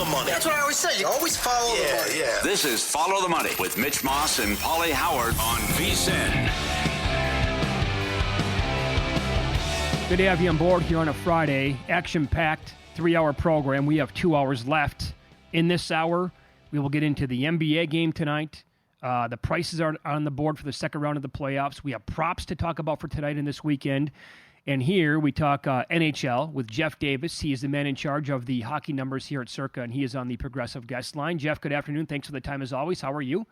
the money. That's what I always say. You always follow the money. Yeah. This is Follow the Money with Mitch Moss and Pauly Howard on VSiN. Good to have you on board here on a Friday. Action-packed 3-hour program. We have 2 hours left. In this hour, we will get into the NBA game tonight. The prices are on the board for the second round of the playoffs. We have props to talk about for tonight and this weekend. And here we talk NHL with Jeff Davis. He is the man in charge of the hockey numbers here at Circa, and he is on the Progressive guest line. Jeff, good afternoon. Thanks for the time as always. How are you?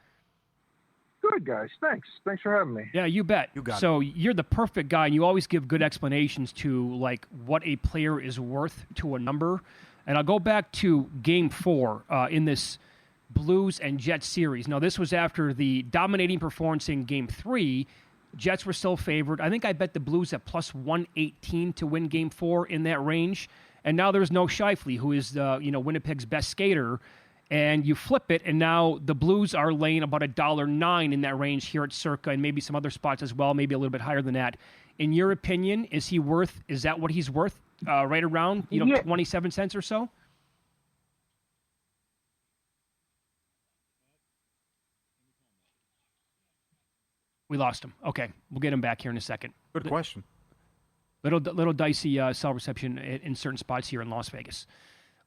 Good, guys. Thanks for having me. Yeah, you bet. You got so you're the perfect guy, and you always give good explanations to like what a player is worth to a number. And I'll go back to Game 4 in this Blues and Jets series. Now, this was after the dominating performance in Game 3. Jets were still favored. I think I bet the Blues at plus 118 to win Game 4 in that range. And now there's no Scheifele, who is Winnipeg's best skater. And you flip it, and now the Blues are laying about $1.09 in that range here at Circa, and maybe some other spots as well, maybe a little bit higher than that. In your opinion, is that what he's worth? Right around 27 cents or so? We lost him. Okay, we'll get him back here in a second. Good question. Little dicey cell reception in certain spots here in Las Vegas.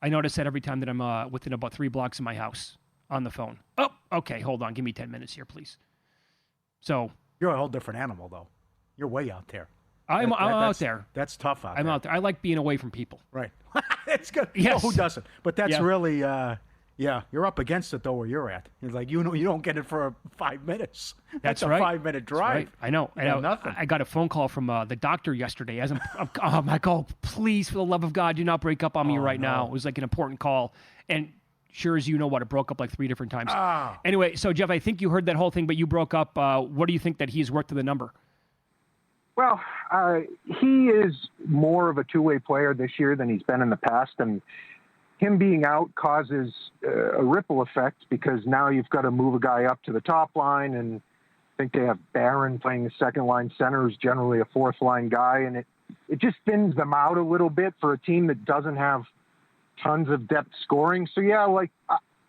I notice that every time that I'm within about 3 blocks of my house on the phone. Oh, okay, hold on. Give me 10 minutes here, please. So you're a whole different animal, though. You're way out there. I'm out there. That's tough out there. I'm out there. I like being away from people. Right. It's good. Yes. Who doesn't? But that's really, you're up against it, though, where you're at. It's like, you don't get it for 5 minutes. That's a right. 5-minute drive. Right. I know. Nothing. I got a phone call from the doctor yesterday. As I'm like, oh, please, for the love of God, do not break up on me now. It was like an important call. And sure as you know what, it broke up like 3 different times. Oh. Anyway, so, Jeff, I think you heard that whole thing, but you broke up. What do you think that he's worth to the number? Well, he is more of a two-way player this year than he's been in the past, and him being out causes a ripple effect because now you've got to move a guy up to the top line, and I think they have Barron playing the second-line center, who's generally a fourth-line guy, and it just thins them out a little bit for a team that doesn't have tons of depth scoring. So, yeah, like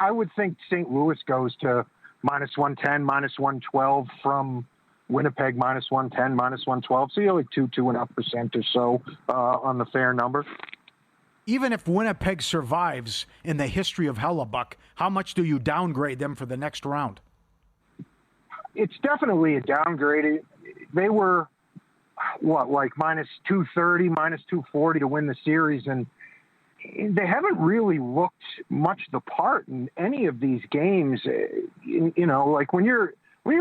I would think St. Louis goes to minus 110, minus 112 from Winnipeg, minus 110, minus 112. So you're like 2.5% or so on the fair number. Even if Winnipeg survives in the history of Hellebuck, how much do you downgrade them for the next round? It's definitely a downgrade. They were, like minus 230, minus 240 to win the series, and they haven't really looked much the part in any of these games. Like when you're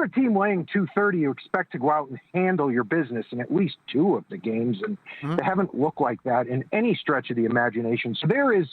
a team laying 230, you expect to go out and handle your business in at least 2 of the games, and they haven't looked like that in any stretch of the imagination. So there is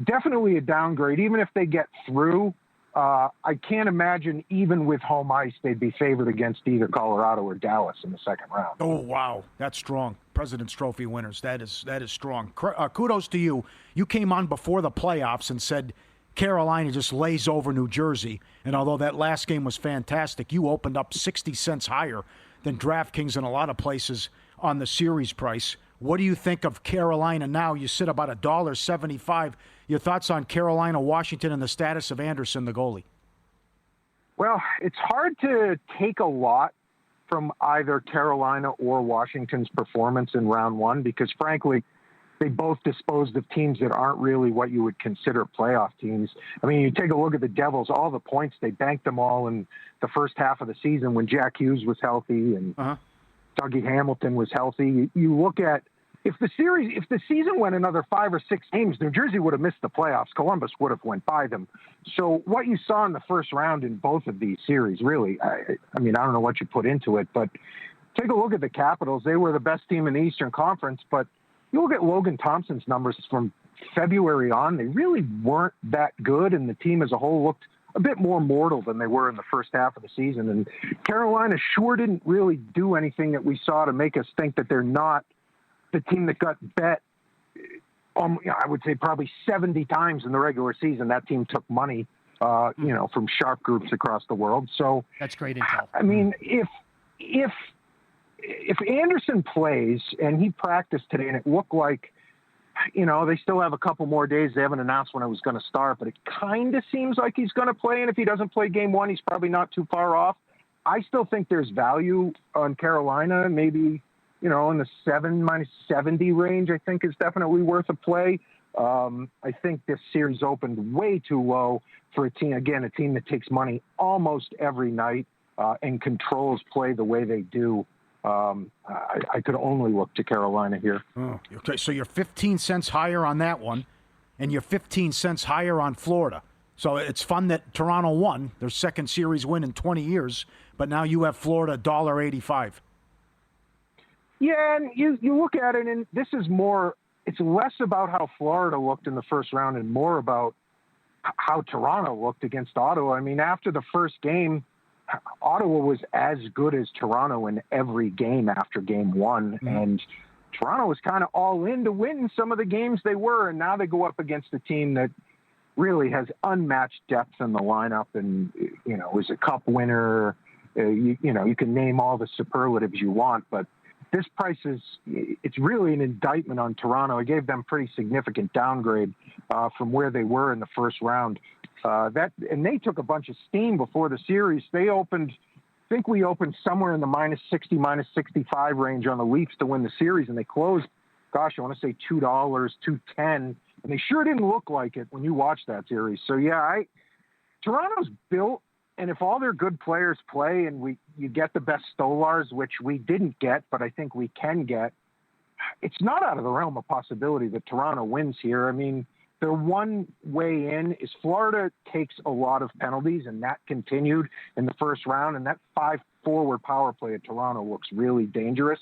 definitely a downgrade. Even if they get through, I can't imagine even with home ice they'd be favored against either Colorado or Dallas in the second round. Oh, wow. That's strong. President's Trophy winners. That is strong. Kudos to you. You came on before the playoffs and said Carolina just lays over New Jersey. And although that last game was fantastic, you opened up 60 cents higher than DraftKings in a lot of places on the series price. What do you think of Carolina now? You sit about $1.75. Your thoughts on Carolina, Washington, and the status of Anderson, the goalie? Well, it's hard to take a lot from either Carolina or Washington's performance in round one because, frankly, they both disposed of teams that aren't really what you would consider playoff teams. I mean, you take a look at the Devils, all the points, they banked them all in the first half of the season when Jack Hughes was healthy and Dougie Hamilton was healthy. You look at if the season went another 5 or 6 games, New Jersey would have missed the playoffs. Columbus would have went by them. So what you saw in the first round in both of these series, really, I mean, I don't know what you put into it, but take a look at the Capitals. They were the best team in the Eastern Conference, but you look at Logan Thompson's numbers from February on, they really weren't that good, and the team as a whole looked a bit more mortal than they were in the first half of the season. And Carolina sure didn't really do anything that we saw to make us think that they're not the team that got bet, I would say probably 70 times in the regular season. That team took money, from sharp groups across the world. So that's great intel. I mean, if Anderson plays and he practiced today and it looked like, they still have a couple more days. They haven't announced when it was going to start, but it kind of seems like he's going to play. And if he doesn't play game one, he's probably not too far off. I still think there's value on Carolina, maybe, in the -70 range, I think is definitely worth a play. I think this series opened way too low for a team that takes money almost every night and controls play the way they do. I could only look to Carolina here. Oh, okay, so you're 15 cents higher on that one, and you're 15 cents higher on Florida. So it's fun that Toronto won, their second series win in 20 years, but now you have Florida $1.85. Yeah, and you look at it, and this is more – it's less about how Florida looked in the first round and more about how Toronto looked against Ottawa. I mean, after the first game, Ottawa was as good as Toronto in every game after game one, and Toronto was kind of all in to win some of the games they were, and now they go up against a team that really has unmatched depth in the lineup and, is a cup winner. You can name all the superlatives you want, but this price it's really an indictment on Toronto. It gave them pretty significant downgrade from where they were in the first round. And they took a bunch of steam before the series. I think we opened somewhere in the -60, -65 range on the Leafs to win the series, and they closed, I want to say $2, $2.10, and they sure didn't look like it when you watch that series. So yeah, Toronto's built. And if all their good players play and you get the best Stolars, which we didn't get, but I think we can get, it's not out of the realm of possibility that Toronto wins here. I mean, their one way in is Florida takes a lot of penalties, and that continued in the first round. And that 5-forward power play at Toronto looks really dangerous.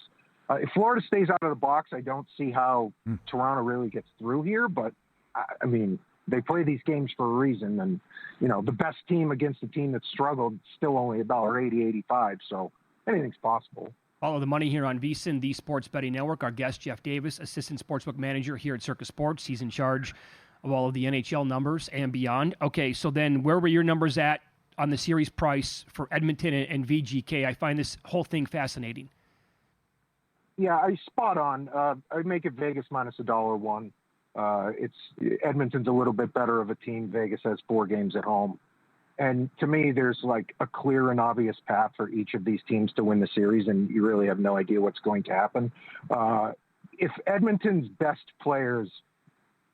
If Florida stays out of the box, I don't see how Toronto really gets through here. But, I mean, they play these games for a reason, and the best team against a team that struggled still only $1.80, $85. So anything's possible. Follow the money here on VSiN, the Sports Betting Network. Our guest, Jeff Davis, Assistant Sportsbook Manager here at Circa Sports. He's in charge of all of the NHL numbers and beyond. Okay, so then where were your numbers at on the series price for Edmonton and VGK? I find this whole thing fascinating. Yeah, I spot on. I'd make it Vegas minus $1.01. Edmonton's a little bit better of a team. Vegas has 4 games at home. And to me, there's like a clear and obvious path for each of these teams to win the series, and you really have no idea what's going to happen. If Edmonton's best players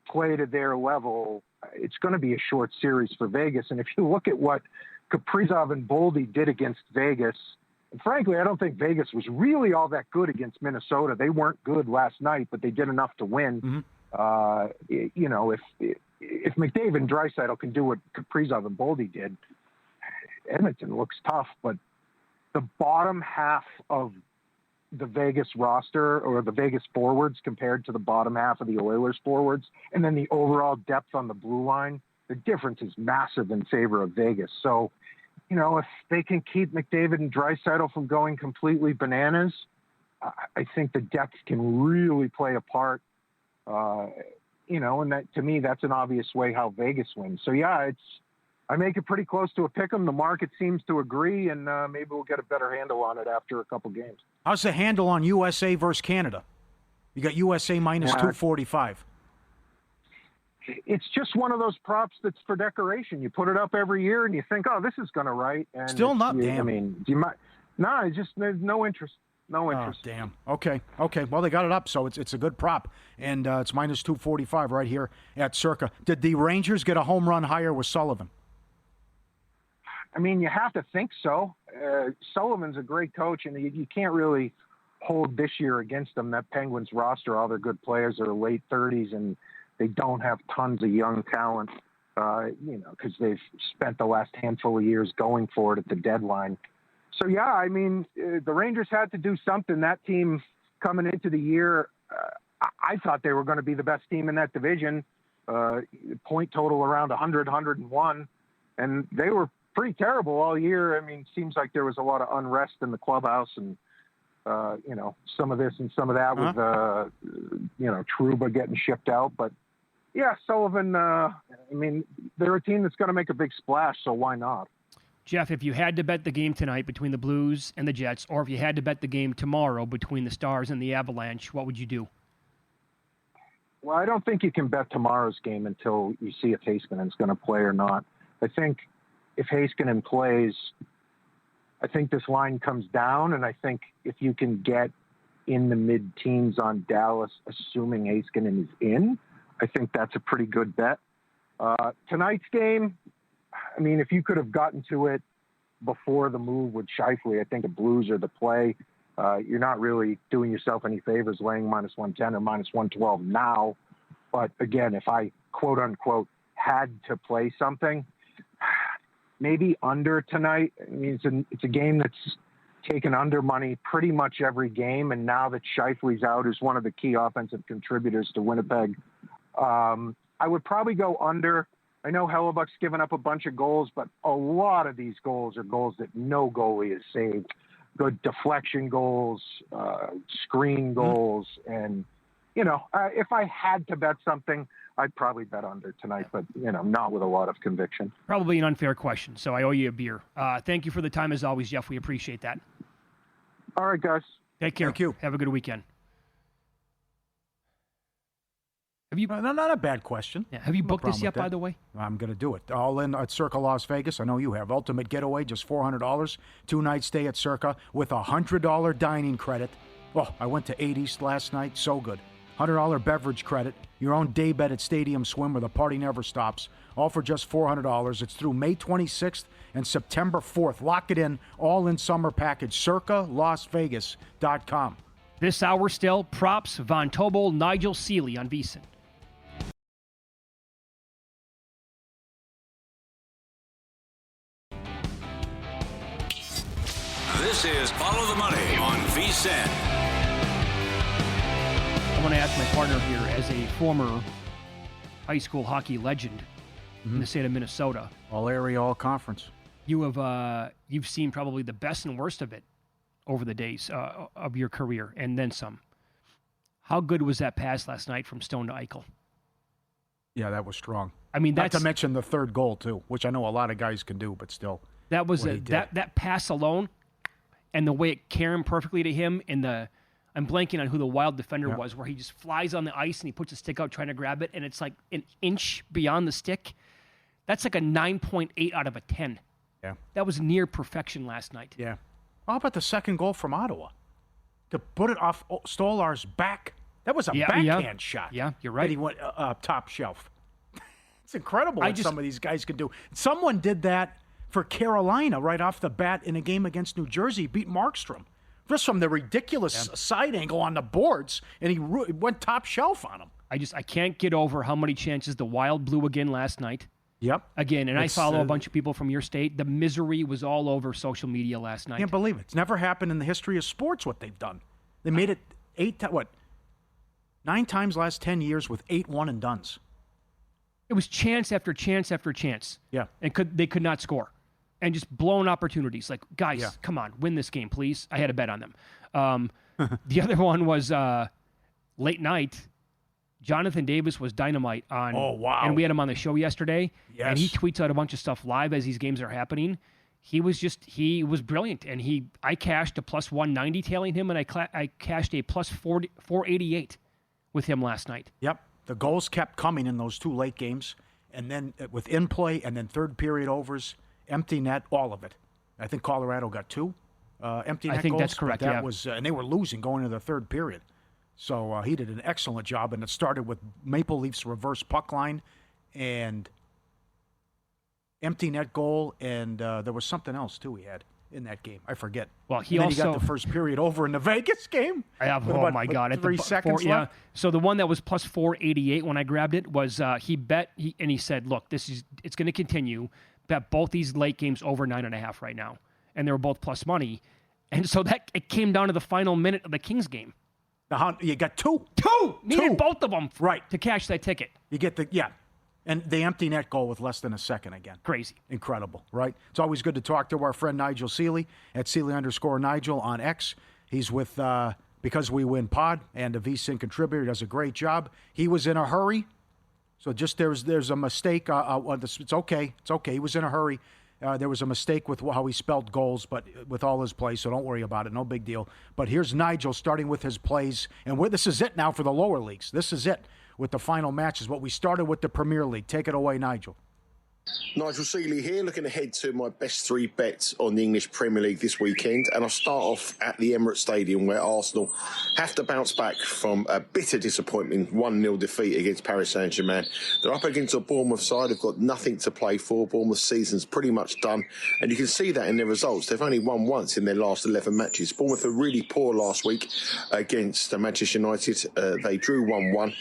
play to their level, it's going to be a short series for Vegas. And if you look at what Kaprizov and Boldy did against Vegas, and frankly, I don't think Vegas was really all that good against Minnesota. They weren't good last night, but they did enough to win. Mm-hmm. If McDavid and Draisaitl can do what Kaprizov and Boldy did, Edmonton looks tough. But the bottom half of the Vegas roster, or the Vegas forwards compared to the bottom half of the Oilers forwards, and then the overall depth on the blue line, the difference is massive in favor of Vegas. So, if they can keep McDavid and Draisaitl from going completely bananas, I think the depth can really play a part. And that, to me, that's an obvious way how Vegas wins. So yeah, I make it pretty close to a pick 'em. The market seems to agree, and maybe we'll get a better handle on it after a couple games. How's the handle on USA versus Canada? You got USA minus 245. It's just one of those props that's for decoration. You put it up every year, and you think, oh, this is going to write. And still not, damn. I mean, there's no interest. No interest. Oh, damn. Okay. Well, they got it up, so it's a good prop. And it's minus 245 right here at Circa. Did the Rangers get a home run higher with Sullivan? I mean, you have to think so. Sullivan's a great coach, and you can't really hold this year against them. That Penguins roster, all their good players are late 30s, and they don't have tons of young talent, because they've spent the last handful of years going for it at the deadline. So, yeah, I mean, the Rangers had to do something. That team coming into the year, I thought they were going to be the best team in that division, point total around 100, 101, and they were pretty terrible all year. I mean, seems like there was a lot of unrest in the clubhouse and, some of this and some of that with, Trouba getting shipped out. But, yeah, Sullivan, they're a team that's going to make a big splash, so why not? Jeff, if you had to bet the game tonight between the Blues and the Jets, or if you had to bet the game tomorrow between the Stars and the Avalanche, what would you do? Well, I don't think you can bet tomorrow's game until you see if Heiskanen's going to play or not. I think if Heiskanen plays, I think this line comes down, and I think if you can get in the mid-teens on Dallas, assuming Heiskanen is in, I think that's a pretty good bet. Tonight's game, I mean, if you could have gotten to it before the move with Scheifele, I think a Blues are the play. You're not really doing yourself any favors laying -110 or -112 now. But again, if I quote unquote had to play something, maybe under tonight. I mean, it's a game that's taken under money pretty much every game. And now that Scheifele's out is one of the key offensive contributors to Winnipeg. I would probably go under. I know Hellebuck's given up a bunch of goals, but a lot of these goals are goals that no goalie has saved. Good deflection goals, screen goals. And, if I had to bet something, I'd probably bet under tonight, but, not with a lot of conviction. Probably an unfair question, so I owe you a beer. Thank you for the time as always, Jeff. We appreciate that. All right, guys. Take care. Thank you. Have a good weekend. Have you? Not a bad question. Yeah. Have you booked this yet, by the way? I'm going to do it. All in at Circa Las Vegas. I know you have. Ultimate Getaway, just $400. 2-night stay at Circa with a $100 dining credit. Oh, I went to 8 East last night. So good. $100 beverage credit. Your own day bed at Stadium Swim where the party never stops. All for just $400. It's through May 26th and September 4th. Lock it in. All in summer package. CircaLasVegas.com. This hour still, props, Von Tobel, Nigel Seeley on VSiN. This is Follow the Money on VSiN. I want to ask my partner here, as a former high school hockey legend in the state of Minnesota. All area, all conference. You've seen probably the best and worst of it over the days of your career, and then some. How good was that pass last night from Stone to Eichel? Yeah, that was strong. I mean, not to mention the third goal too, which I know a lot of guys can do, but still. That was that pass alone, and the way it carried perfectly to him in the. I'm blanking on who the Wild defender was, where he just flies on the ice and he puts a stick out trying to grab it, and it's like an inch beyond the stick. That's like a 9.8 out of a 10. Yeah. That was near perfection last night. Yeah. How about the second goal from Ottawa? To put it off Stolar's back. That was a backhand shot. Yeah, you're right. That he went top shelf. It's incredible what some of these guys can do. Someone did that for Carolina right off the bat in a game against New Jersey, beat Markstrom. Just from the ridiculous side angle on the boards, and he went top shelf on him. I can't get over how many chances the Wild blew again last night. Yep. Again, and I follow a bunch of people from your state. The misery was all over social media last night. I can't believe it. It's never happened in the history of sports what they've done. They made it 9 times last 10 years with 8 one-and-dones. It was chance after chance after chance. Yeah. And they could not score. And just blown opportunities. Like, guys, come on, win this game, please. I had a bet on them. The other one was late night. Jonathan Davis was dynamite on. Oh, wow. And we had him on the show yesterday. Yes. And he tweets out a bunch of stuff live as these games are happening. He was brilliant. And I cashed a plus 190 tailing him, and I cashed a plus 488 with him last night. Yep. The goals kept coming in those 2 late games. And then with in play and then third period overs. Empty net, all of it. I think Colorado got 2 empty net goals. I think that's correct, That was, and they were losing going into the third period. So he did an excellent job, and it started with Maple Leafs reverse puck line and empty net goal, and there was something else, too, he had in that game. I forget. Well, he got the first period over in the Vegas game. Oh, my God. At 3 seconds left? Yeah. So the one that was plus 488 when I grabbed it was he bet, and he said, look, it's going to continue. Bet both these late games over 9.5 right now, and they were both plus money, and so it came down to the final minute of the Kings game. You got 2. Needed both of them right to cash that ticket. You get and the empty net goal with less than a second again. Crazy, incredible, right? It's always good to talk to our friend Nigel Seeley at Seeley_Nigel on X. He's with Because We Win Pod and a VSiN contributor. He does a great job. He was in a hurry. So just there's a mistake. It's okay. It's okay. He was in a hurry. There was a mistake with how he spelled goals, but with all his plays, so don't worry about it. No big deal. But here's Nigel starting with his plays. And this is it now for the lower leagues. This is it. with the final matches. But we started with the Premier League. Take it away, Nigel. Nigel Seeley here, looking ahead to my best 3 bets on the English Premier League this weekend. And I'll start off at the Emirates Stadium, where Arsenal have to bounce back from a bitter disappointing 1-0 defeat against Paris Saint-Germain. They're up against a Bournemouth side who've got nothing to play for. Bournemouth's season's pretty much done, and you can see that in their results. They've only won once in their last 11 matches. Bournemouth were really poor last week against Manchester United. They drew 1-1.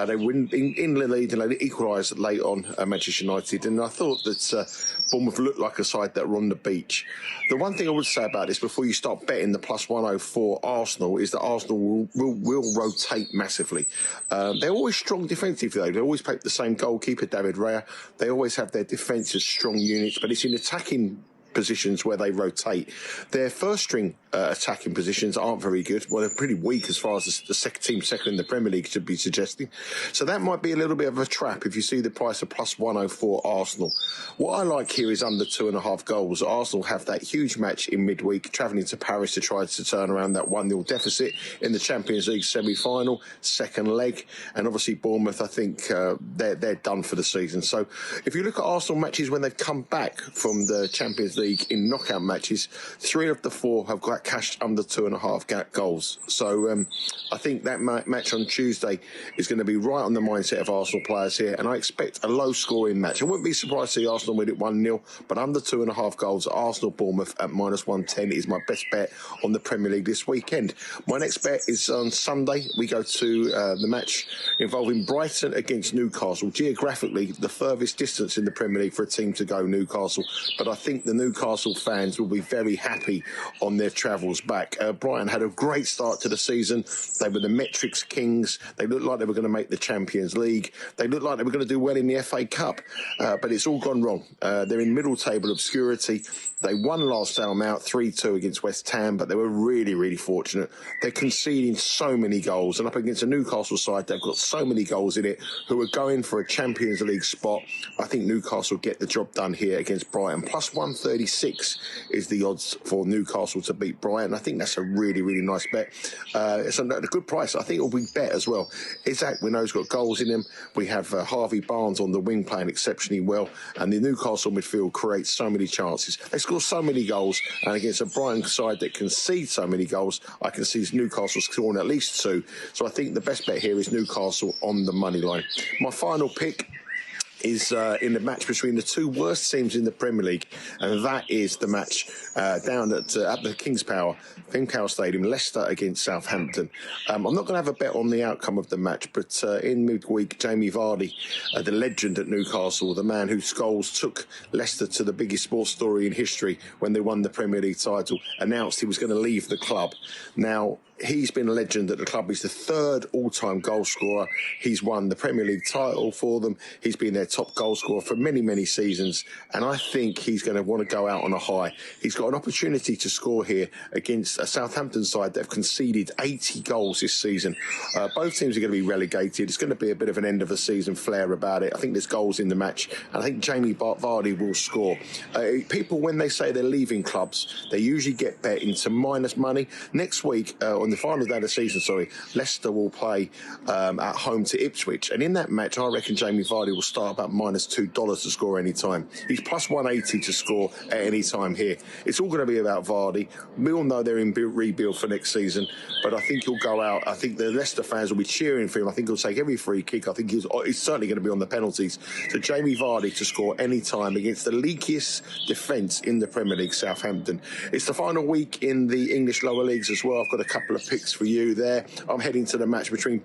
They were in the lead and they equalised late on Manchester United, and I thought that Bournemouth looked like a side that were on the beach. The one thing I would say about this before you start betting the plus 104 Arsenal is that Arsenal will rotate massively. They're always strong defensively, though. They always play the same goalkeeper, David Raya. They always have their defence as strong units, but it's in attacking positions where they rotate. Their first string attacking positions aren't very good. Well, they're pretty weak as far as the team second in the Premier League should be suggesting. So that might be a little bit of a trap if you see the price of plus 104 Arsenal. What I like here is under 2.5 goals. Arsenal have that huge match in midweek, travelling to Paris to try to turn around that 1-0 deficit in the Champions League semi-final, second leg. And obviously Bournemouth, I think they're done for the season. So if you look at Arsenal matches when they've come back from the Champions League in knockout matches, 3 of the 4 have got cashed under 2.5 goals. So I think that match on Tuesday is going to be right on the mindset of Arsenal players here, and I expect a low-scoring match. I wouldn't be surprised to see Arsenal win it 1-0, but under 2.5 goals, Arsenal-Bournemouth at minus 110 is my best bet on the Premier League this weekend. My next bet is on Sunday. We go to the match involving Brighton against Newcastle. Geographically, the furthest distance in the Premier League for a team to go, Newcastle, but I think the Newcastle fans will be very happy on their travels back. Brighton had a great start to the season. They were the metrics kings. They looked like they were going to make the Champions League. They looked like they were going to do well in the FA Cup, but it's all gone wrong. They're in middle table obscurity. They won last time out 3-2 against West Ham, but they were really, really fortunate. They're conceding so many goals, and up against a Newcastle side, they've got so many goals in it, who are going for a Champions League spot. I think Newcastle get the job done here against Brighton. Plus 136 is the odds for Newcastle to beat Brighton. I think that's a really, really nice bet. It's a good price. I think it'll be bet as well. Isaac, we know, he's got goals in him. We have Harvey Barnes on the wing playing exceptionally well, and the Newcastle midfield creates so many chances. They score so many goals, and against a Brighton side that concedes so many goals, I can see Newcastle scoring at least 2. So I think the best bet here is Newcastle on the money line. My final pick is in the match between the 2 worst teams in the Premier League, and that is the match down at the King's Power Stadium, Leicester against Southampton. I'm not going to have a bet on the outcome of the match, but in midweek, Jamie Vardy, the legend at Newcastle, the man whose goals took Leicester to the biggest sports story in history when they won the Premier League title, announced he was going to leave the club. Now, he's been a legend at the club. He's the 3rd all-time goal scorer. He's won the Premier League title for them. He's been their top goal scorer for many, many seasons. And I think he's going to want to go out on a high. He's got an opportunity to score here against a Southampton side that have conceded 80 goals this season. Both teams are going to be relegated. It's going to be a bit of an end-of-the-season flair about it. I think there's goals in the match. And I think Jamie Vardy will score. People, when they say they're leaving clubs, they usually get bet into minus money. Next week, on the final day of the season, Leicester will play at home to Ipswich, and in that match I reckon Jamie Vardy will start about minus $2 to score any time. He's plus 180 to score at any time here. It's all going to be about Vardy. We all know they're in rebuild for next season, but I think he'll go out. I think the Leicester fans will be cheering for him. I think he'll take every free kick. I think he's certainly going to be on the penalties. So Jamie Vardy to score any time against the leakiest defence in the Premier League, Southampton. It's the final week in the English lower leagues as well. I've got a couple of picks for you there. I'm heading to the match between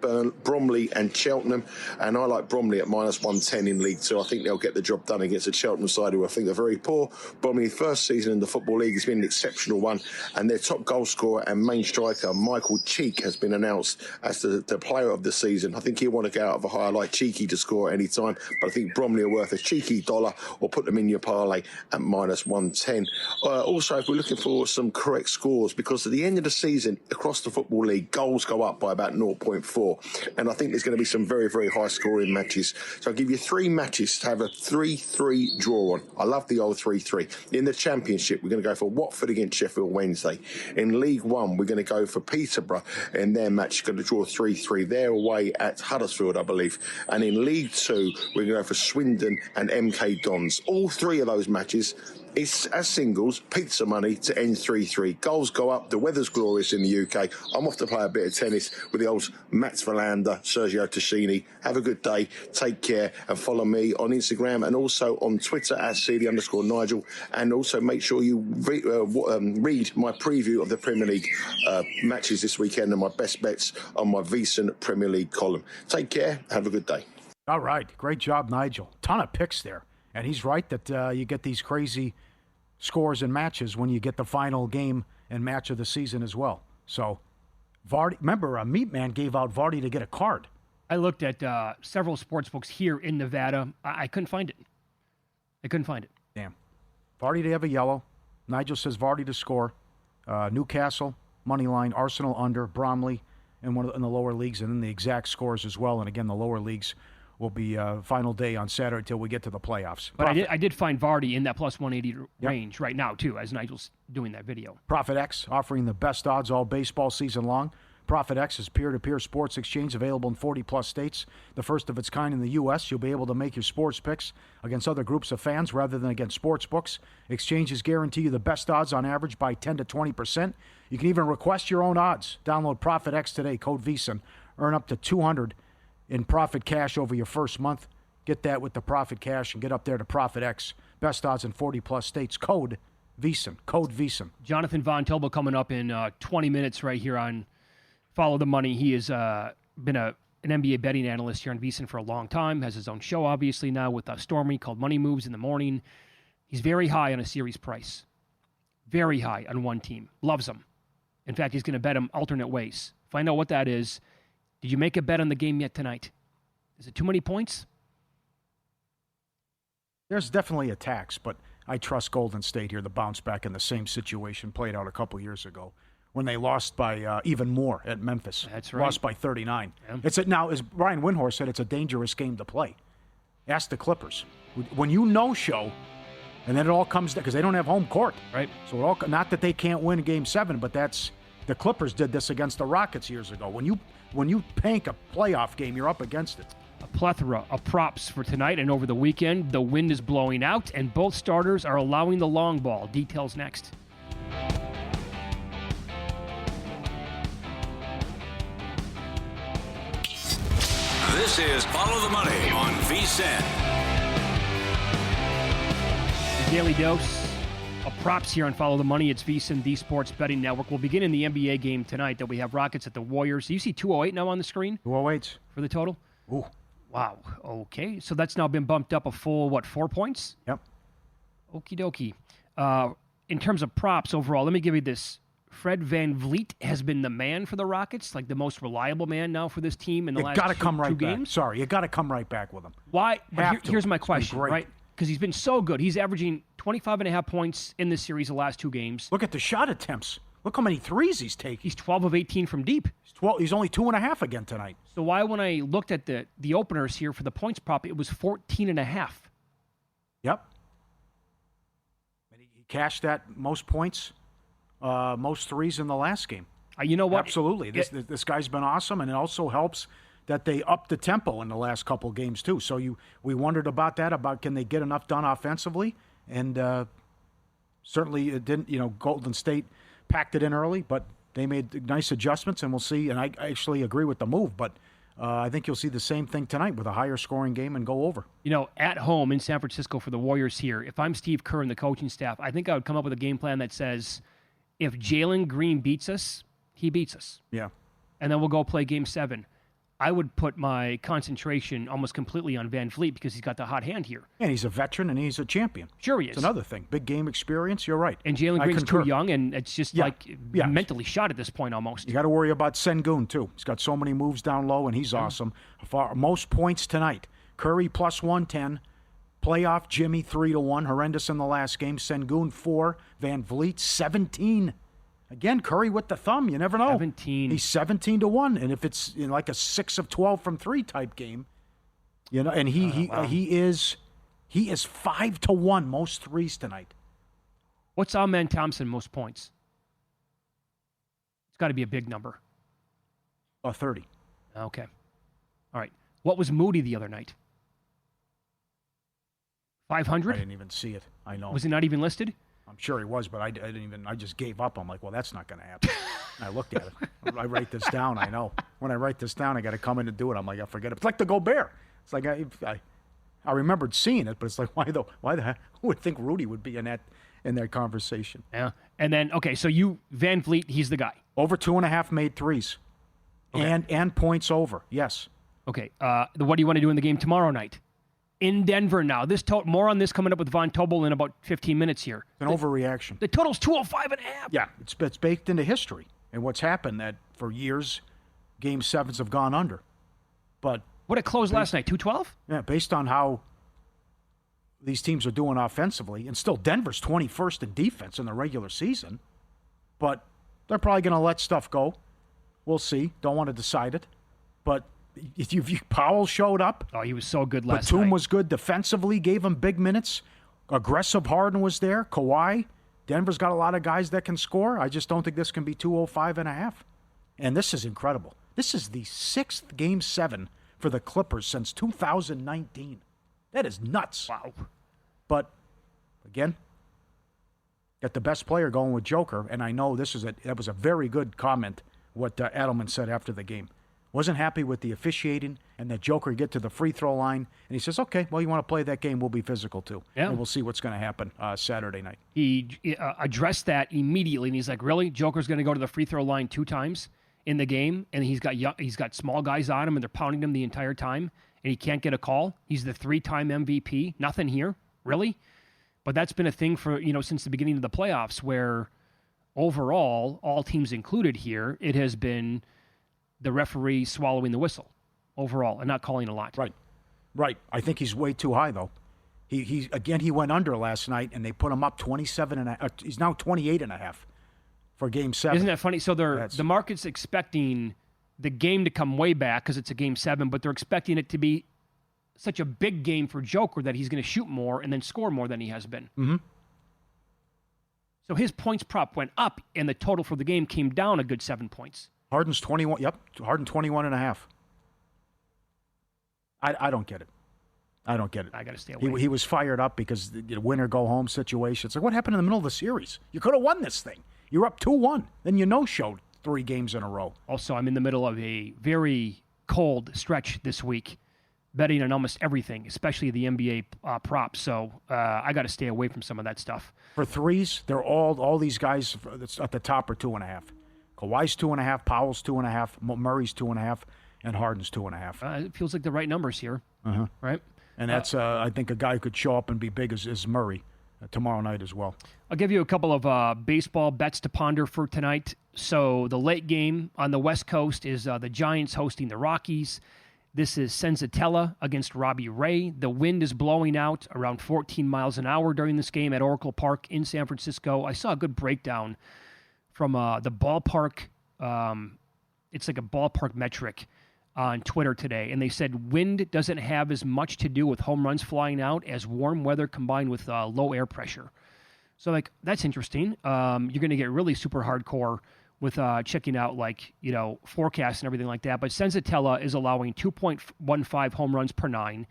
Bromley and Cheltenham, and I like Bromley at minus 110 in League 2. I think they'll get the job done against a Cheltenham side who I think are very poor. Bromley's first season in the Football League has been an exceptional one, and their top goal scorer and main striker, Michael Cheek, has been announced as the player of the season. I think he'll want to go out of a high. I like Cheeky to score at any time, but I think Bromley are worth a cheeky $1, or put them in your parlay at minus 110. Also, if we're looking for some correct scores, because at the end of the season, across across the Football League, goals go up by about 0.4. And I think there's going to be some very, very high-scoring matches. So I'll give you 3 matches to have a 3-3 draw on. I love the old 3-3. In the Championship, we're going to go for Watford against Sheffield Wednesday. In League One, we're going to go for Peterborough, and their match is going to draw 3-3. They're away at Huddersfield, I believe. And in League Two, we're going to go for Swindon and MK Dons. All 3 of those matches, it's as singles, pizza money to end 3-3. Goals go up. The weather's glorious in the UK. I'm off to play a bit of tennis with the old Mats Verlander, Sergio Tacchini. Have a good day. Take care. And follow me on Instagram and also on Twitter at CD_Nigel. And also make sure you read my preview of the Premier League matches this weekend and my best bets on my VSiN Premier League column. Take care. Have a good day. All right. Great job, Nigel. Ton of picks there. And he's right that you get these crazy scores and matches when you get the final game and match of the season as well. So, Vardy, remember, Meat Man gave out Vardy to get a card. I looked at several sports books here in Nevada. I couldn't find it. Damn. Vardy to have a yellow. Nigel says Vardy to score. Newcastle, money line, Arsenal under, Bromley in the lower leagues, and then the exact scores as well. And again, the lower leagues will be final day on Saturday until we get to the playoffs. But I did find Vardy in that plus 180 range right now, too, as Nigel's doing that video. Profit X, offering the best odds all baseball season long. Profit X is peer-to-peer sports exchange available in 40-plus states. The first of its kind in the U.S. You'll be able to make your sports picks against other groups of fans rather than against sports books. Exchanges guarantee you the best odds on average by 10 to 20%. You can even request your own odds. Download Profit X today, code VSiN. Earn up to $200 in profit cash over your first month. Get that with the Profit Cash and get up there to Profit X. Best odds in 40-plus states. Code VSiN. Code VSiN. Jonathan Von Tobel coming up in 20 minutes right here on Follow the Money. He has been an NBA betting analyst here on VSiN for a long time. Has his own show, obviously, now with Stormy called Money Moves in the Morning. He's very high on a series price. Very high on one team. Loves them. In fact, he's going to bet them alternate ways. Find out what that is. Did you make a bet on the game yet tonight? Is it too many points? There's definitely a tax, but I trust Golden State here to bounce back in the same situation played out a couple years ago when they lost by even more at Memphis. That's right. Lost by 39. Yeah. Now, as Brian Windhorst said, it's a dangerous game to play. Ask the Clippers. When you no-show, and then it all comes down, because they don't have home court. Right. So not that they can't win Game 7, but the Clippers did this against the Rockets years ago. When you pank a playoff game, you're up against it. A plethora of props for tonight and over the weekend. The wind is blowing out, and both starters are allowing the long ball. Details next. This is Follow the Money on VSiN. The daily dose of props here on Follow the Money. It's VSiN, the Sports Betting Network. We'll begin in the NBA game tonight that we have Rockets at the Warriors. Do you see 208 now on the screen? 208 for the total? Ooh. Wow. Okay. So that's now been bumped up a full, 4 points? Yep. Okie dokie. In terms of props overall, let me give you this. Fred VanVleet has been the man for the Rockets, like the most reliable man now for this team in the last two games. Sorry, you got to come right back with him. Why? Here's my question, right? Because he's been so good. He's averaging 25.5 points in this series the last 2 games. Look at the shot attempts. Look how many threes he's taking. He's 12 of 18 from deep. He's only 2.5 again tonight. So why, when I looked at the openers here for the points prop, it was 14.5. Yep. And he cashed that most points, most threes in the last game. You know what? Absolutely. This guy's been awesome, and it also helps that they upped the tempo in the last couple games too. So we wondered about that, about can they get enough done offensively, and certainly it didn't. Golden State packed it in early, but they made nice adjustments, and we'll see. And I actually agree with the move, but I think you'll see the same thing tonight with a higher scoring game and go over. At home in San Francisco for the Warriors here, if I'm Steve Kerr and the coaching staff, I think I would come up with a game plan that says, if Jalen Green beats us, he beats us. Yeah. And then we'll go play Game 7. I would put my concentration almost completely on VanVleet because he's got the hot hand here. And he's a veteran and he's a champion. Sure he is. It's another thing. Big game experience, you're right. And Jalen Green's too young, and it's just mentally shot at this point almost. You got to worry about Sengun, too. He's got so many moves down low, and he's awesome. Most points tonight. Curry plus 110. Playoff Jimmy 3-1. Horrendous in the last game. Sengun 4. VanVleet 17. Again, Curry with the thumb. You never know. 17. He's 17-1, and if it's like a 6 of 12 from 3 type game, and he is 5-1 most threes tonight. What's Amen Thompson most points? It's got to be a big number. 30. Okay. All right. What was Moody the other night? 500? I didn't even see it. I know. Was he not even listed? I'm sure he was, but I didn't even. I just gave up. I'm like, well, that's not going to happen. And I looked at it. I write this down. I know. When I write this down, I got to come in and do it. I'm like, I forget it. It's like the Gobert. It's like I remembered seeing it, but it's like, why the heck? Who would think Rudy would be in that conversation? Yeah. And then, okay, so Van Vliet, he's the guy. Over 2.5 made threes. Okay. And points over. Yes. Okay. What do you want to do in the game tomorrow night? In Denver now. More on this coming up with Von Tobel in about 15 minutes here. An overreaction. The total's 205.5. Yeah, it's baked into history. And what's happened that for years, Game 7s have gone under. But what it closed last night, 212? Yeah, based on how these teams are doing offensively, and still Denver's 21st in defense in the regular season, but they're probably going to let stuff go. We'll see. Don't want to decide it. But Powell showed up. Oh, he was so good last night. Batum was good defensively, gave him big minutes. Aggressive Harden was there. Kawhi. Denver's got a lot of guys that can score. I just don't think this can be 205.5. And this is incredible. This is the 6th Game 7 for the Clippers since 2019. That is nuts. Wow. But, again, got the best player going with Joker, and I know that was a very good comment, what Edelman said after the game. Wasn't happy with the officiating and that Joker get to the free throw line. And he says, okay, well, you want to play that game, we'll be physical too. Yeah. And we'll see what's going to happen Saturday night. He addressed that immediately, and he's like, really? Joker's going to go to the free throw line 2 times in the game, and he's got small guys on him, and they're pounding him the entire time, and he can't get a call? He's the 3-time MVP? Nothing here? Really? But that's been a thing for, since the beginning of the playoffs, where overall, all teams included here, it has been the referee swallowing the whistle overall and not calling a lot. Right. I think he's way too high, though. He went under last night, and they put him up 27.5. He's now 28.5 for Game 7. Isn't that funny? So the market's expecting the game to come way back because it's a Game 7, but they're expecting it to be such a big game for Joker that he's going to shoot more and then score more than he has been. Mm-hmm. So his points prop went up, and the total for the game came down a good 7 points. Harden's 21. Yep, Harden 21.5. I don't get it. I got to stay away. He was fired up because the winner-go-home situation. It's like, what happened in the middle of the series? You could have won this thing. You're up 2-1. Then you no-showed 3 games in a row. Also, I'm in the middle of a very cold stretch this week, betting on almost everything, especially the NBA props. So I got to stay away from some of that stuff. For threes, they're all these guys at the top are 2.5. Kawhi's 2.5, Powell's 2.5, Murray's 2.5, and Harden's 2.5. It feels like the right numbers here, right? And that's, I think, a guy who could show up and be big is Murray tomorrow night as well. I'll give you a couple of baseball bets to ponder for tonight. So the late game on the West Coast is the Giants hosting the Rockies. This is Senzatella against Robbie Ray. The wind is blowing out around 14 miles an hour during this game at Oracle Park in San Francisco. I saw a good breakdown from the ballpark. It's like a ballpark metric on Twitter today, and they said wind doesn't have as much to do with home runs flying out as warm weather combined with low air pressure. So, that's interesting. You're going to get really super hardcore with checking out, forecasts and everything like that. But Senzatella is allowing 2.15 home runs per 9.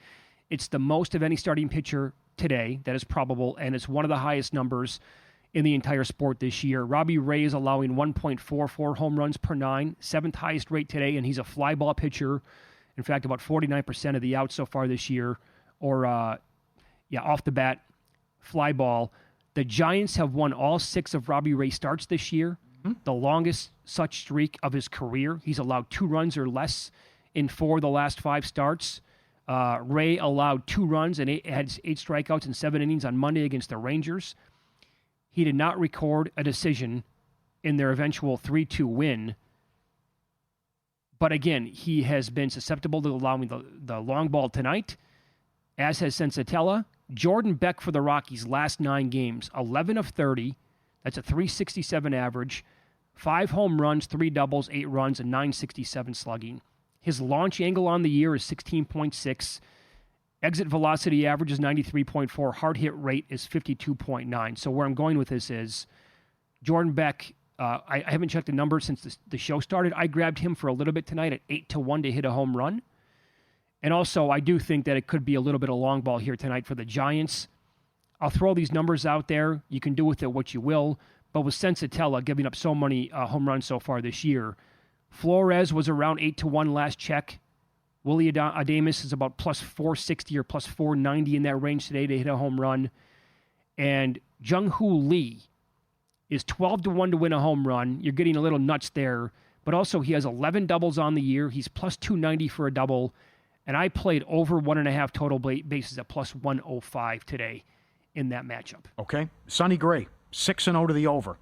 It's the most of any starting pitcher today that is probable, and it's one of the highest numbers in the entire sport this year. Robbie Ray is allowing 1.44 home runs per 9, 7th highest rate today, and he's a fly ball pitcher. In fact, about 49% of the outs so far this year, off the bat, fly ball. The Giants have won all 6 of Robbie Ray's starts this year, the longest such streak of his career. He's allowed 2 runs or less in 4 of the last 5 starts. Ray allowed 2 runs and had 8 strikeouts in 7 innings on Monday against the Rangers. He did not record a decision in their eventual 3-2 win. But again, he has been susceptible to allowing the long ball tonight, as has Senzatella. Jordan Beck for the Rockies' last 9 games, 11 of 30. That's a .367 average. 5 home runs, 3 doubles, 8 runs, and 967 slugging. His launch angle on the year is 16.6. Exit velocity average is 93.4. Hard hit rate is 52.9. So where I'm going with this is Jordan Beck. I haven't checked the numbers since the show started. I grabbed him for a little bit tonight at 8-1 to hit a home run. And also, I do think that it could be a little bit of long ball here tonight for the Giants. I'll throw these numbers out there. You can do with it what you will. But with Sensatella giving up so many home runs so far this year, Flores was around 8-1 last check. Willie Adames is about plus 460 or plus 490 in that range today to hit a home run. And Jung-Hoo Lee is 12-1 to win a home run. You're getting a little nuts there. But also, he has 11 doubles on the year. He's plus 290 for a double. And I played over 1.5 total bases at plus 105 today in that matchup. Okay. Sonny Gray, 6-0 to the over.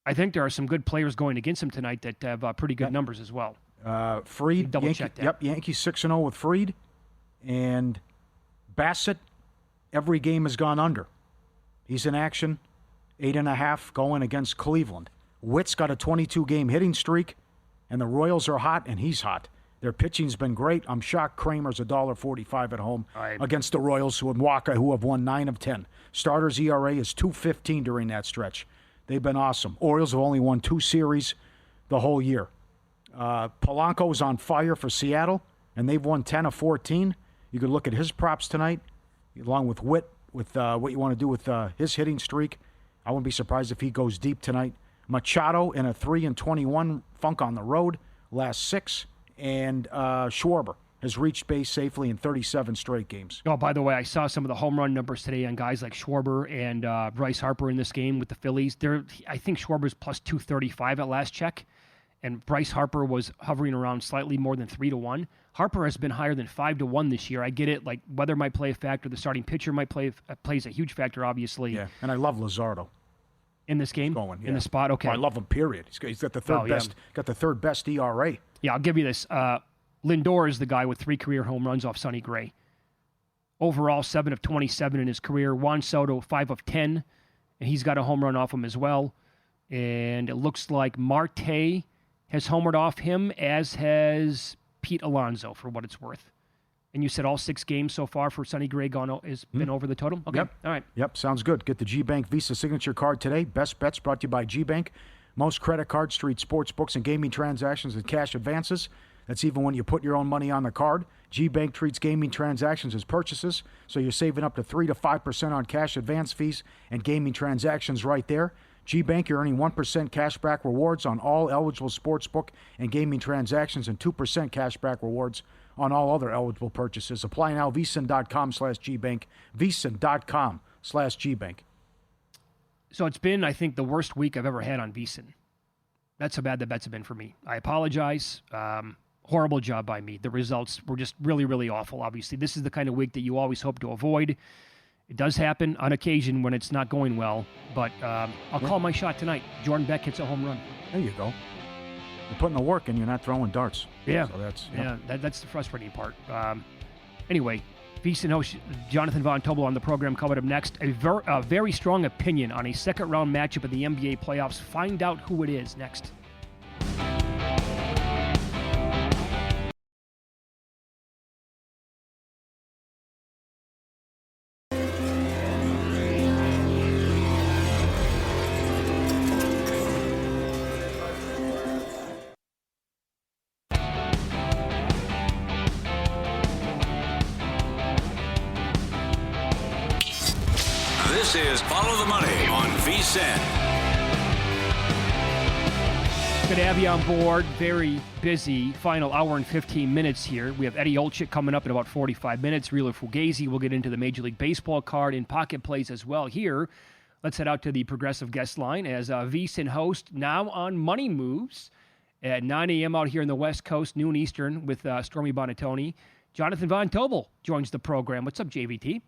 I think there are some good players going against him tonight that have pretty good numbers as well. Fried, double-check that. Yep, Yankees 6-0 with Fried. And Bassett, every game has gone under. He's in action, 8.5 going against Cleveland. Witt's got a 22-game hitting streak, and the Royals are hot, and he's hot. Their pitching's been great. I'm shocked Kramer's $1.45 at home against the Royals, who have won 9 of 10. Starters ERA is 2.15 during that stretch. They've been awesome. Orioles have only won 2 series the whole year. Polanco's on fire for Seattle, and they've won 10 of 14. You could look at his props tonight, along with Witt, with what you want to do with his hitting streak. I wouldn't be surprised if he goes deep tonight. Machado in a 3-21 funk on the road, last 6. And Schwarber has reached base safely in 37 straight games. Oh, by the way, I saw some of the home run numbers today on guys like Schwarber and Bryce Harper in this game with the Phillies. I think Schwarber's plus 235 at last check, and Bryce Harper was hovering around slightly more than 3-1. Harper has been higher than 5-1 this year. I get it. Like, weather might play a factor. The starting pitcher plays a huge factor, obviously. Yeah, and I love Luzardo. In this game? In the spot? Okay. Oh, I love him, period. He's got the third best ERA. Yeah, I'll give you this. Lindor is the guy with 3 career home runs off Sonny Gray. Overall, 7 of 27 in his career. Juan Soto, 5 of 10, and he's got a home run off him as well. And it looks like Marte has homered off him, as has Pete Alonso, for what it's worth. And you said all 6 games so far for Sonny Gray has been over the total? Okay, Yep. All right. Yep, sounds good. Get the G-Bank Visa Signature Card today. Best Bets brought to you by G-Bank. Most credit cards treat sports books and gaming transactions as cash advances. That's even when you put your own money on the card. G-Bank treats gaming transactions as purchases, so you're saving up to 3 to 5% on cash advance fees and gaming transactions right there. G-Bank, you're earning 1% cashback rewards on all eligible sportsbook and gaming transactions and 2% cashback rewards on all other eligible purchases. Apply now, VSiN.com/GBank, VSiN.com/GBank. So it's been, I think, the worst week I've ever had on VSiN. That's how bad the bets have been for me. I apologize. Horrible job by me. The results were just really, really awful, obviously. This is the kind of week that you always hope to avoid. It does happen on occasion when it's not going well, but I'll call my shot tonight. Jordan Beck hits a home run. There you go. You're putting the work and you're not throwing darts. Yeah. So that's the frustrating part. Anyway, VSiN host Jonathan Von Tobel on the program coming up next. A very strong opinion on a second-round matchup in the NBA playoffs. Find out who it is next. This is Follow the Money on VSiN. Good to have you on board. Very busy final hour and 15 minutes here. We have Eddie Olczyk coming up in about 45 minutes. Reeler Fugazi. We'll get into the Major League Baseball card in pocket plays as well here. Let's head out to the Progressive Guest Line as VSiN host now on Money Moves at 9 a.m. out here in the West Coast, noon Eastern with Stormy Bonatoni. Jonathan Von Tobel joins the program. What's up, JVT?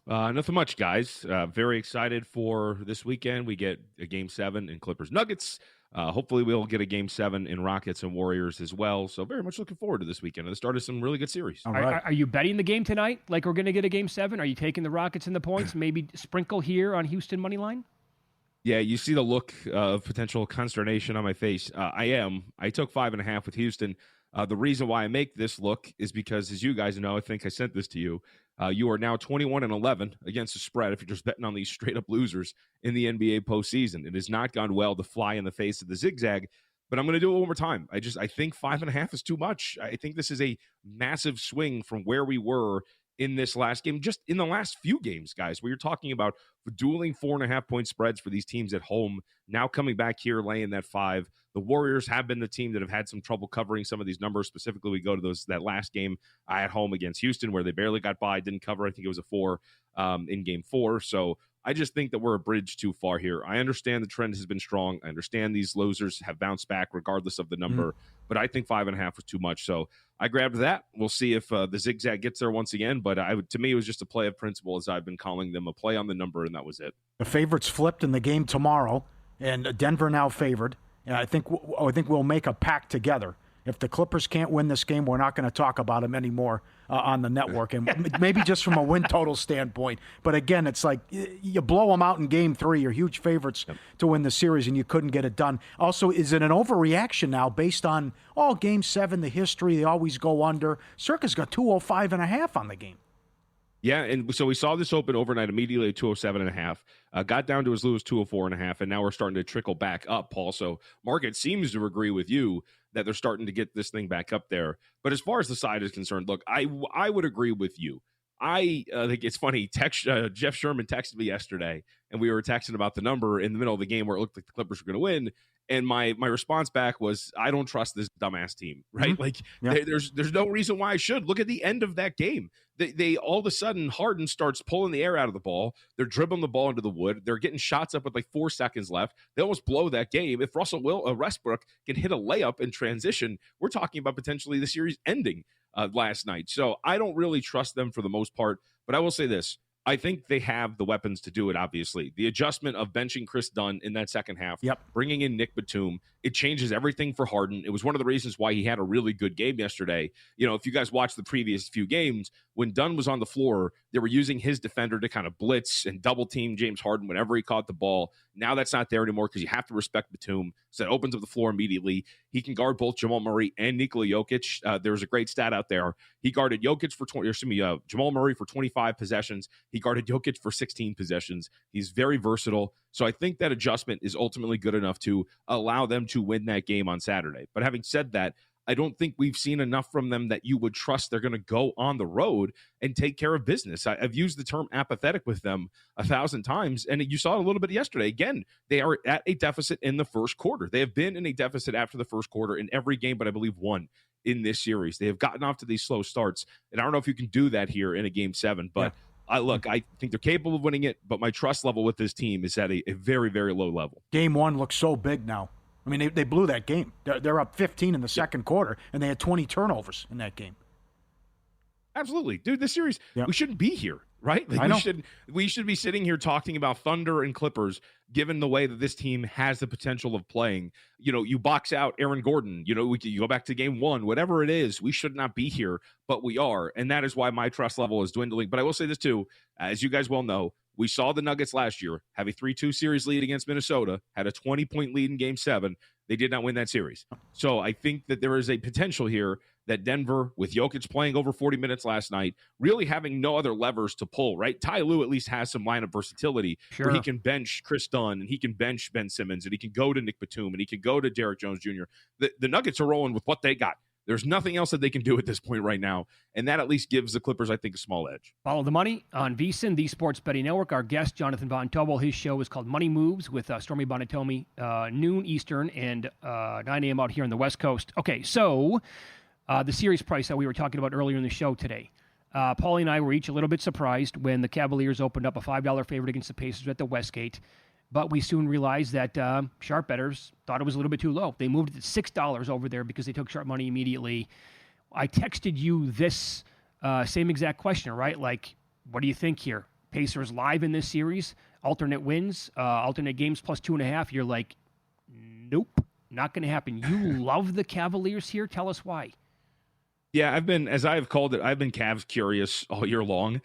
Nothing much, guys. Very excited for this weekend. We get a Game 7 in Clippers-Nuggets. Hopefully we'll get a Game 7 in Rockets and Warriors as well. So very much looking forward to this weekend and the start of some really good series. All right. Are you betting the game tonight? Like we're going to get a Game 7? Are you taking the Rockets and the points? Maybe sprinkle here on Houston money line? Yeah, you see the look of potential consternation on my face. I took 5.5 with Houston. The reason why I make this look is because, as you guys know, I think I sent this to you. You are now 21-11 against the spread if you're just betting on these straight up losers in the NBA postseason. It has not gone well to fly in the face of the zigzag, but I'm going to do it one more time. I think 5.5 is too much. I think this is a massive swing from where we were in this last game, just in the last few games, guys, where you're talking about dueling 4.5-point spreads for these teams at home, now coming back here, laying that 5. The Warriors have been the team that have had some trouble covering some of these numbers. Specifically, we go to that last game at home against Houston, where they barely got by, didn't cover. I think it was a 4 in game 4. So I just think that we're a bridge too far here. I understand the trend has been strong. I understand these losers have bounced back regardless of the number, but I think 5.5 was too much. So I grabbed that. We'll see if the zigzag gets there once again. But to me, it was just a play of principle, as I've been calling them, a play on the number, and that was it. The favorites flipped in the game tomorrow, and Denver now favored. And I think we'll make a pact together. If the Clippers can't win this game, we're not going to talk about them anymore on the network, and maybe just from a win total standpoint. But again, it's like you blow them out in Game 3. You're huge favorites to win the series, and you couldn't get it done. Also, is it an overreaction now based on Game 7, the history? They always go under. Circa's got 205.5 on the game. Yeah, and so we saw this open overnight immediately at 207.5, got down to as low as 204.5, and now we're starting to trickle back up, Paul. So market seems to agree with you that they're starting to get this thing back up there. But as far as the side is concerned, look, I would agree with you. I think it's funny. Jeff Sherman texted me yesterday, and we were texting about the number in the middle of the game where it looked like the Clippers were going to win. And my response back was, I don't trust this dumbass team, right? Mm-hmm. There's no reason why I should. Look at the end of that game. They all of a sudden, Harden starts pulling the air out of the ball. They're dribbling the ball into the wood. They're getting shots up with like 4 seconds left. They almost blow that game. If Westbrook can hit a layup in transition, we're talking about potentially the series ending last night. So I don't really trust them for the most part. But I will say this. I think they have the weapons to do it, obviously. The adjustment of benching Chris Dunn in that second half, bringing in Nick Batum, it changes everything for Harden. It was one of the reasons why he had a really good game yesterday. You know, if you guys watched the previous few games, when Dunn was on the floor, they were using his defender to kind of blitz and double team James Harden whenever he caught the ball. Now that's not there anymore because you have to respect Batum. So it opens up the floor immediately. He can guard both Jamal Murray and Nikola Jokic. There was a great stat out there. He guarded Jokic for Jamal Murray for 25 possessions. He guarded Jokic for 16 possessions. He's very versatile. So I think that adjustment is ultimately good enough to allow them to win that game on Saturday. But having said that, I don't think we've seen enough from them that you would trust they're going to go on the road and take care of business. I've used the term apathetic with them 1,000 times, and you saw it a little bit yesterday. Again, they are at a deficit in the first quarter. They have been in a deficit after the first quarter in every game, but I believe one in this series. They have gotten off to these slow starts, and I don't know if you can do that here in a Game 7, but I think they're capable of winning it, but my trust level with this team is at a very, very low level. Game 1 looks so big now. I mean, they blew that game. They're up 15 in the second quarter, and they had 20 turnovers in that game. Absolutely. Dude, this series, we shouldn't be here, right? I know. We should be sitting here talking about Thunder and Clippers, given the way that this team has the potential of playing. You know, you box out Aaron Gordon, you go back to Game 1, whatever it is, we should not be here, but we are. And that is why my trust level is dwindling. But I will say this too, as you guys well know, we saw the Nuggets last year have a 3-2 series lead against Minnesota, had a 20-point lead in Game 7. They did not win that series. So I think that there is a potential here that Denver, with Jokic playing over 40 minutes last night, really having no other levers to pull, right? Ty Lue at least has some lineup versatility where he can bench Chris Dunn and he can bench Ben Simmons and he can go to Nick Batum and he can go to Derek Jones Jr. The Nuggets are rolling with what they got. There's nothing else that they can do at this point right now, and that at least gives the Clippers, I think, a small edge. Follow the money on VSiN, the Sports Betting Network. Our guest, Jonathan Von Tobel, his show is called Money Moves with Stormy Bonatomi, noon Eastern and 9 a.m. out here on the West Coast. Okay, so the series price that we were talking about earlier in the show today. Pauly and I were each a little bit surprised when the Cavaliers opened up a $5 favorite against the Pacers at the Westgate. But we soon realized that sharp bettors thought it was a little bit too low. They moved it to $6 over there because they took sharp money immediately. I texted you this same exact question, right? Like, what do you think here? Pacers live in this series, alternate wins, alternate games plus 2.5. You're like, nope, not going to happen. You love the Cavaliers here? Tell us why. Yeah, as I've called it, I've been Cavs curious all year long.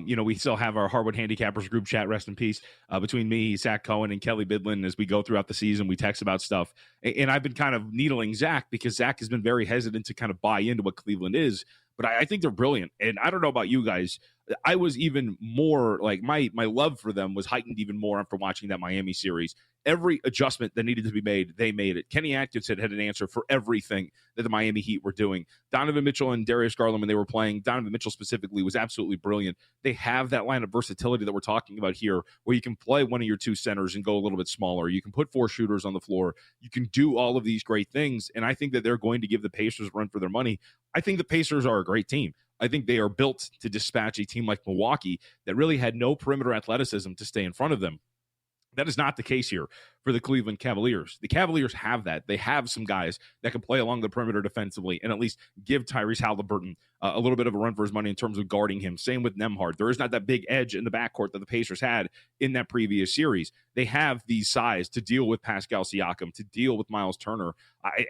We still have our Hardwood Handicappers group chat, rest in peace, between me, Zach Cohen, and Kelly Bidlin. As we go throughout the season, we text about stuff. And I've been kind of needling Zach because Zach has been very hesitant to kind of buy into what Cleveland is. But I think they're brilliant. And I don't know about you guys. I was even more like my love for them was heightened even more after watching that Miami series. Every adjustment that needed to be made, they made it. Kenny Atkinson had an answer for everything that the Miami Heat were doing. Donovan Mitchell and Darius Garland, when they were playing, Donovan Mitchell specifically was absolutely brilliant. They have that line of versatility that we're talking about here, where you can play one of your two centers and go a little bit smaller. You can put 4 shooters on the floor. You can do all of these great things, and I think that they're going to give the Pacers a run for their money. I think the Pacers are a great team. I think they are built to dispatch a team like Milwaukee that really had no perimeter athleticism to stay in front of them. That is not the case here for the Cleveland Cavaliers. The Cavaliers have that. They have some guys that can play along the perimeter defensively and at least give Tyrese Halliburton a little bit of a run for his money in terms of guarding him. Same with Nembhard. There is not that big edge in the backcourt that the Pacers had in that previous series. They have the size to deal with Pascal Siakam, to deal with Miles Turner.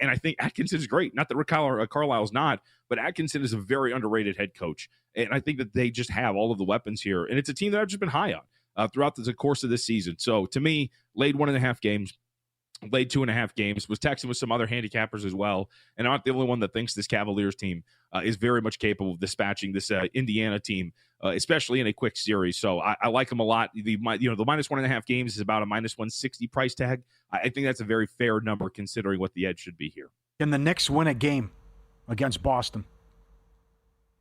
And I think Atkinson is great. Not that Rick Carlisle's not, but Atkinson is a very underrated head coach. And I think that they just have all of the weapons here. And it's a team that I've just been high on throughout the course of this season. So to me, laid 1.5 games, laid 2.5 games, was texting with some other handicappers as well. And I'm not the only one that thinks this Cavaliers team is very much capable of dispatching this Indiana team, especially in a quick series. So I like them a lot. The minus 1.5 games is about a minus 160 price tag. I think that's a very fair number considering what the edge should be here. Can the Knicks win a game against Boston?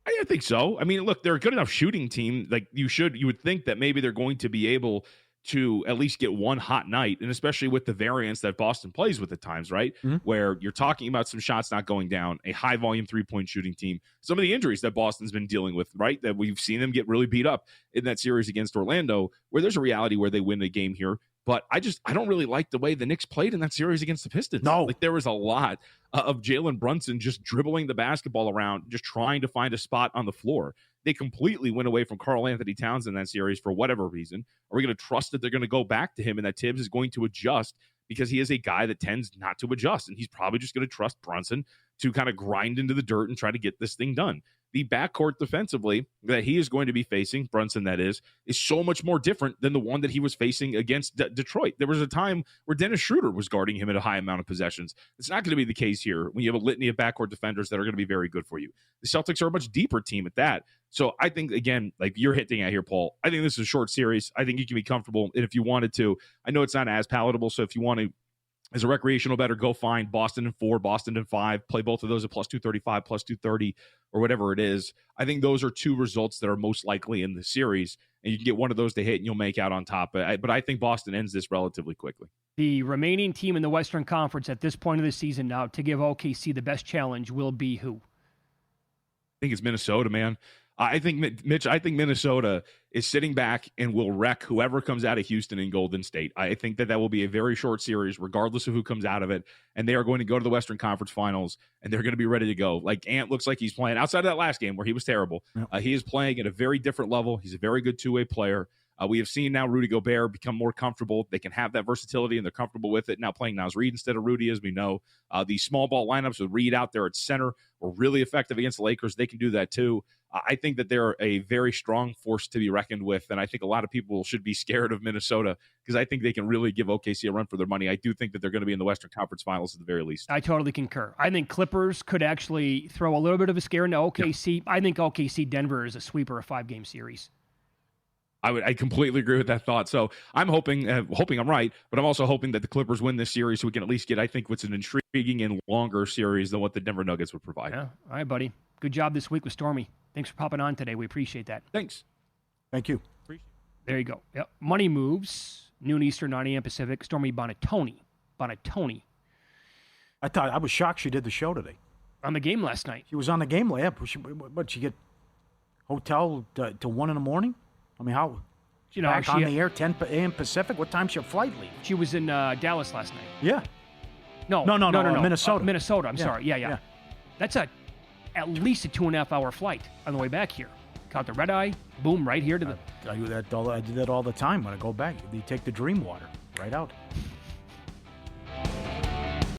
I think so. I mean, look, they're a good enough shooting team. Like you would think that maybe they're going to be able to at least get one hot night, and especially with the variance that Boston plays with at times, right? Mm-hmm. Where you're talking about some shots not going down, a high volume 3-point shooting team, some of the injuries that Boston's been dealing with, right? That we've seen them get really beat up in that series against Orlando, where there's a reality where they win the game here. But I don't really like the way the Knicks played in that series against the Pistons. No. Like there was a lot of Jalen Brunson just dribbling the basketball around, just trying to find a spot on the floor. They completely went away from Karl Anthony Towns in that series for whatever reason. Are we going to trust that they're going to go back to him and that Tibbs is going to adjust because he is a guy that tends not to adjust? And he's probably just going to trust Brunson to kind of grind into the dirt and try to get this thing done. The backcourt defensively that he is going to be facing, Brunson that is so much more different than the one that he was facing against Detroit. There was a time where Dennis Schroeder was guarding him at a high amount of possessions. It's not going to be the case here when you have a litany of backcourt defenders that are going to be very good for you. The Celtics are a much deeper team at that. So I think, again, like you're hitting at here, Paul, I think this is a short series. I think you can be comfortable. And if you wanted to, I know it's not as palatable. So if you want to, as a recreational bettor, go find Boston in 4, Boston in 5, play both of those at plus 235, plus 230, or whatever it is. I think those are two results that are most likely in the series, and you can get one of those to hit, and you'll make out on top. But I think Boston ends this relatively quickly. The remaining team in the Western Conference at this point of the season now to give OKC the best challenge will be who? I think it's Minnesota, man. I think, Mitch, Minnesota is sitting back and will wreck whoever comes out of Houston and Golden State. I think that will be a very short series, regardless of who comes out of it. And they are going to go to the Western Conference Finals, and they're going to be ready to go. Like Ant looks like he's playing outside of that last game where he was terrible. Yep. He is playing at a very different level. He's a very good two-way player. We have seen now Rudy Gobert become more comfortable. They can have that versatility, and they're comfortable with it. Now playing Naz Reid instead of Rudy, as we know. The small ball lineups with Reid out there at center were really effective against the Lakers. They can do that too. I think that they're a very strong force to be reckoned with, and I think a lot of people should be scared of Minnesota because I think they can really give OKC a run for their money. I do think that they're going to be in the Western Conference Finals at the very least. I totally concur. I think Clippers could actually throw a little bit of a scare into OKC. Yeah. I think OKC Denver is a sweeper, a 5-game series. I completely agree with that thought. So I'm hoping I'm right, but I'm also hoping that the Clippers win this series so we can at least get, I think, what's an intriguing and longer series than what the Denver Nuggets would provide. Yeah. All right, buddy. Good job this week with Stormy. Thanks for popping on today. We appreciate that. Thanks. Thank you. There you go. Yep. Money moves. Noon Eastern, 9 a.m. Pacific. Stormy Bonatoni. I was shocked she did the show today. On the game last night. She was on the game. Yeah. But she get hotel to 1 in the morning? I mean, how? Back on the air, 10 a.m. Pacific? What time's your flight leave? She was in Dallas last night. Yeah. No. Minnesota. Minnesota. I'm sorry. Yeah. That's at least a 2.5-hour flight on the way back here. Caught the red eye. Boom, right here to the. I do that all the time when I go back. You take the Dream Water right out.